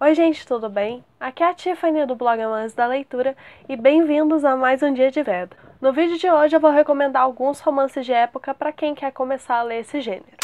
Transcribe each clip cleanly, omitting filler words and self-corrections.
Oi gente, tudo bem? Aqui é a Tiffany do blog Amantes da Leitura e bem-vindos a mais um dia de veda. No vídeo de hoje eu vou recomendar alguns romances de época para quem quer começar a ler esse gênero.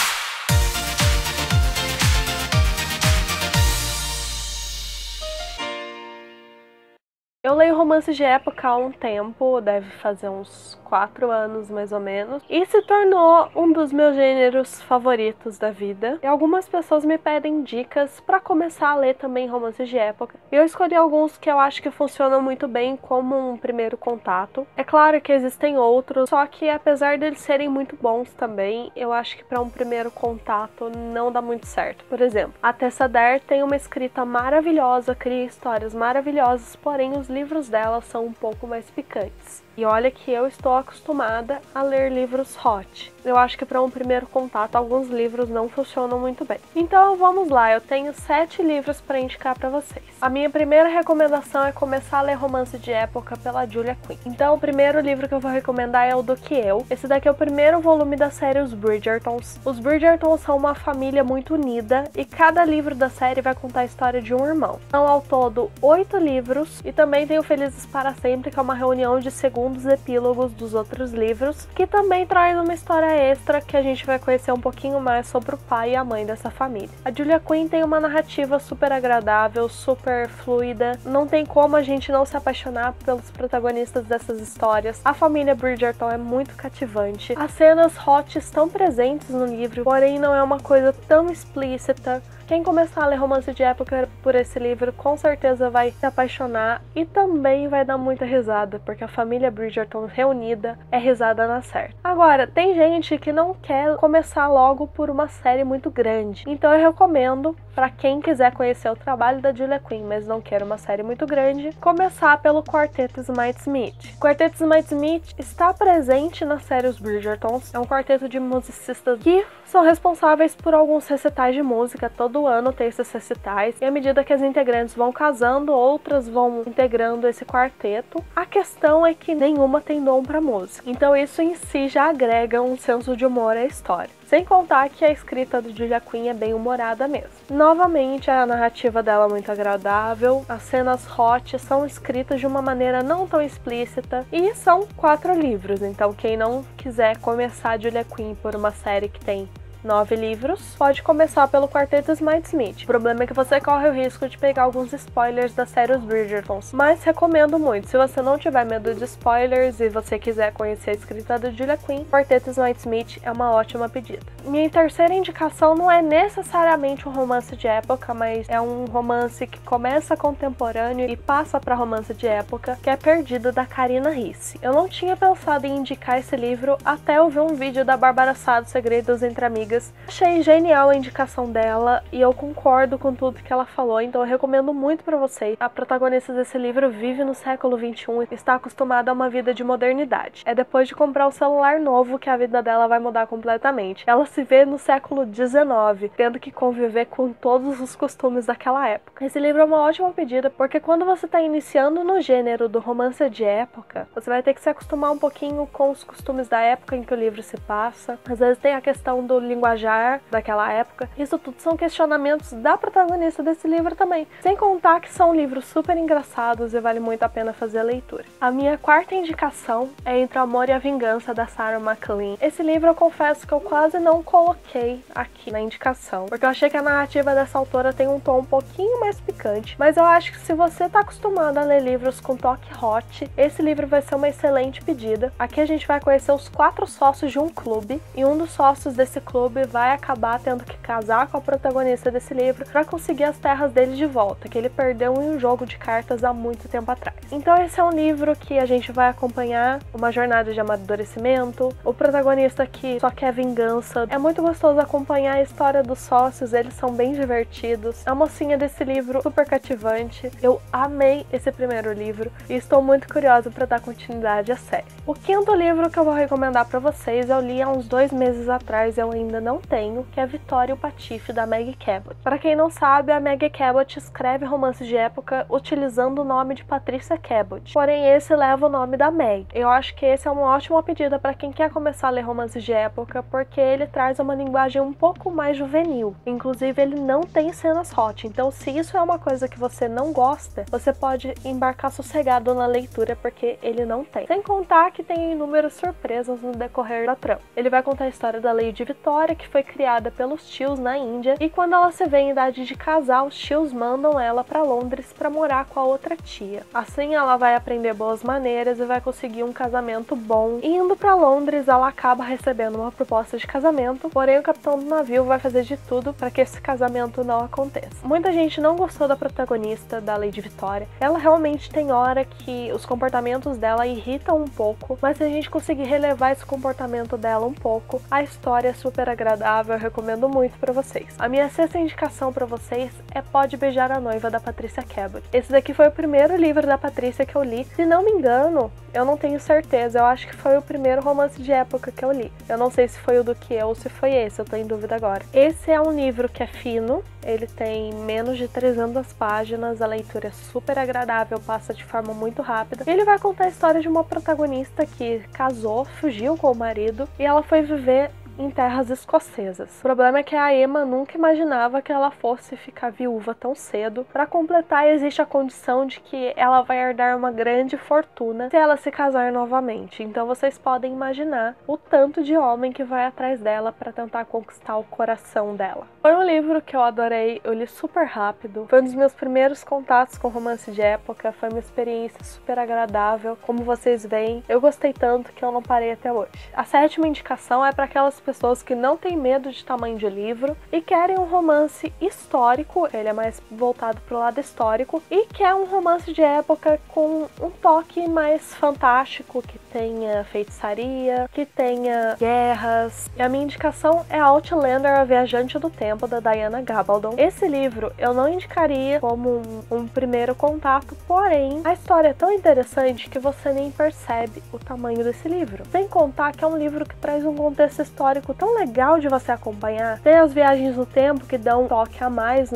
Eu leio romances de época há um tempo, deve fazer uns 4 anos mais ou menos, e se tornou um dos meus gêneros favoritos da vida. E algumas pessoas me pedem dicas para começar a ler também romances de época. E eu escolhi alguns que eu acho que funcionam muito bem como um primeiro contato. É claro que existem outros, só que apesar deles serem muito bons também, eu acho que para um primeiro contato não dá muito certo. Por exemplo, a Tessa Dare tem uma escrita maravilhosa, cria histórias maravilhosas, porém os livros dela são um pouco mais picantes. E olha que eu estou acostumada a ler livros hot. Eu acho que para um primeiro contato alguns livros não funcionam muito bem. Então vamos lá, eu tenho 7 livros para indicar para vocês. A minha primeira recomendação é começar a ler romance de época pela Julia Quinn. Então o primeiro livro que eu vou recomendar é o Do Que Eu. Esse daqui é o primeiro volume da série Os Bridgertons. Os Bridgertons são uma família muito unida e cada livro da série vai contar a história de um irmão. São ao todo 8 livros e também tem o Felizes para Sempre, que é uma reunião de segundos epílogos dos outros livros, que também traz uma história extra que a gente vai conhecer um pouquinho mais sobre o pai e a mãe dessa família. A Julia Quinn tem uma narrativa super agradável, super fluida, não tem como a gente não se apaixonar pelos protagonistas dessas histórias. A família Bridgerton é muito cativante. As cenas hot estão presentes no livro, porém não é uma coisa tão explícita. Quem começar a ler romance de época por esse livro com certeza vai se apaixonar e também vai dar muita risada, porque a família Bridgerton reunida é risada na certa. Agora, tem gente que não quer começar logo por uma série muito grande, então eu recomendo, para quem quiser conhecer o trabalho da Julia Quinn, mas não quer uma série muito grande, começar pelo Quarteto Smith. O Quarteto Smith está presente na série Os Bridgertons, é um quarteto de musicistas que são responsáveis por alguns recitais de música. Todo ano tem esses recitais, e à medida que as integrantes vão casando, outras vão integrando esse quarteto. A questão é que nenhuma tem dom para música, então isso em si já agrega um senso de humor à história. Sem contar que a escrita do Julia Quinn é bem humorada mesmo. Novamente, a narrativa dela é muito agradável, as cenas hot são escritas de uma maneira não tão explícita, e são 4 livros, então quem não quiser começar a Julia Quinn por uma série que tem 9 livros, pode começar pelo Quarteto Smith. O problema é que você corre o risco de pegar alguns spoilers da série Os Bridgertons, mas recomendo muito. Se você não tiver medo de spoilers e você quiser conhecer a escrita da Julia Quinn, Quarteto Smith é uma ótima pedida. Minha terceira indicação não é necessariamente um romance de época, mas é um romance que começa contemporâneo e passa para romance de época, que é Perdido, da Karina Ricci. Eu não tinha pensado em indicar esse livro até eu ver um vídeo da Bárbara Sá do Segredos entre Amigas. Achei genial a indicação dela e eu concordo com tudo que ela falou, então eu recomendo muito para vocês. A protagonista desse livro vive no século XXI e está acostumada a uma vida de modernidade. É depois de comprar um celular novo que a vida dela vai mudar completamente. Ela se vê no século XIX, tendo que conviver com todos os costumes daquela época. Esse livro é uma ótima pedida, porque quando você está iniciando no gênero do romance de época, você vai ter que se acostumar um pouquinho com os costumes da época em que o livro se passa. Às vezes tem a questão do linguajar daquela época. Isso tudo são questionamentos da protagonista desse livro também. Sem contar que são livros super engraçados e vale muito a pena fazer a leitura. A minha quarta indicação é Entre o Amor e a Vingança, da Sarah MacLean. Esse livro eu confesso que eu quase não coloquei aqui na indicação, porque eu achei que a narrativa dessa autora tem um tom um pouquinho mais picante, mas eu acho que se você tá acostumado a ler livros com toque hot, esse livro vai ser uma excelente pedida. Aqui a gente vai conhecer os 4 sócios de um clube, e um dos sócios desse clube vai acabar tendo que casar com a protagonista desse livro para conseguir as terras dele de volta, que ele perdeu em um jogo de cartas há muito tempo atrás. Então esse é um livro que a gente vai acompanhar uma jornada de amadurecimento, o protagonista que só quer vingança. É muito gostoso acompanhar a história dos sócios, eles são bem divertidos. A mocinha desse livro super cativante. Eu amei esse primeiro livro e estou muito curiosa para dar continuidade à série. O quinto livro que eu vou recomendar para vocês eu li há uns 2 meses atrás, eu ainda ainda não tenho, que é Vitória e o Patife, da Meg Cabot. Para quem não sabe, a Meg Cabot escreve romances de época utilizando o nome de Patricia Cabot, porém esse leva o nome da Meg. Eu acho que esse é uma ótima pedida para quem quer começar a ler romances de época, porque ele traz uma linguagem um pouco mais juvenil. Inclusive, ele não tem cenas hot, então se isso é uma coisa que você não gosta, você pode embarcar sossegado na leitura, porque ele não tem. Sem contar que tem inúmeras surpresas no decorrer da trama. Ele vai contar a história da Lady Vitória, que foi criada pelos tios na Índia, e quando ela se vê em idade de casar, os tios mandam ela para Londres para morar com a outra tia. Assim, ela vai aprender boas maneiras e vai conseguir um casamento bom. E indo para Londres, ela acaba recebendo uma proposta de casamento, porém o capitão do navio vai fazer de tudo para que esse casamento não aconteça. Muita gente não gostou da protagonista, da Lady Vitória. Ela realmente tem hora que os comportamentos dela irritam um pouco, mas se a gente conseguir relevar esse comportamento dela um pouco, a história é super agradável, eu recomendo muito para vocês. A minha sexta indicação para vocês é Pode Beijar a Noiva, da Patricia Cabot. Esse daqui foi o primeiro livro da Patrícia que eu li. Se não me engano, eu não tenho certeza, eu acho que foi o primeiro romance de época que eu li. Eu não sei se foi o do que ou se foi esse, eu tô em dúvida agora. Esse é um livro que é fino, ele tem menos de 300 páginas, a leitura é super agradável, passa de forma muito rápida. Ele vai contar a história de uma protagonista que casou, fugiu com o marido e ela foi viver em terras escocesas. O problema é que a Emma nunca imaginava que ela fosse ficar viúva tão cedo. Para completar, existe a condição de que ela vai herdar uma grande fortuna se ela se casar novamente. Então vocês podem imaginar o tanto de homem que vai atrás dela para tentar conquistar o coração dela. Foi um livro que eu adorei, eu li super rápido. Foi um dos meus primeiros contatos com romance de época, foi uma experiência super agradável. Como vocês veem, eu gostei tanto que eu não parei até hoje. A sétima indicação é para aquelas pessoas que não têm medo de tamanho de livro e querem um romance histórico, ele é mais voltado pro lado histórico, e quer um romance de época com um toque mais fantástico, que tenha feitiçaria, que tenha guerras. E a minha indicação é Outlander, a Viajante do Tempo, da Diana Gabaldon. Esse livro eu não indicaria como um primeiro contato, porém a história é tão interessante que você nem percebe o tamanho desse livro. Sem contar que é um livro que traz um contexto histórico tão legal de você acompanhar. Tem as viagens no tempo que dão um toque a mais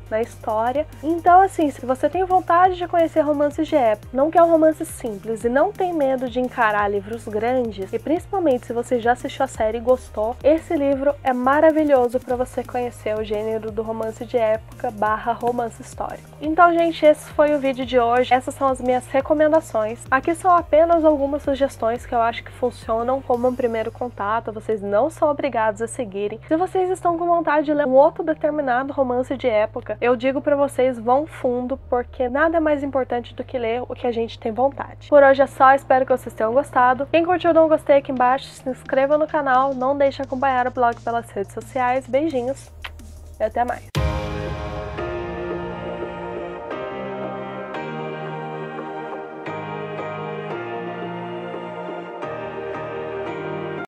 na história. Então, assim, se você tem vontade de conhecer romances de época, não quer um romance simples e não tem medo de encarar livros grandes, e principalmente se você já assistiu a série e gostou, esse livro é maravilhoso para você conhecer o gênero do romance de época / romance histórico. Então, gente, esse foi o vídeo de hoje. Essas são as minhas recomendações. Aqui são apenas algumas sugestões que eu acho que funcionam como um primeiro contato. Vocês não são obrigados a seguirem. Se vocês estão com vontade de ler um outro determinado romance de época, eu digo pra vocês, vão fundo, porque nada é mais importante do que ler o que a gente tem vontade. Por hoje é só, espero que vocês tenham gostado. Quem curtiu, dá um gostei aqui embaixo, se inscreva no canal, não deixe de acompanhar o blog pelas redes sociais. Beijinhos e até mais!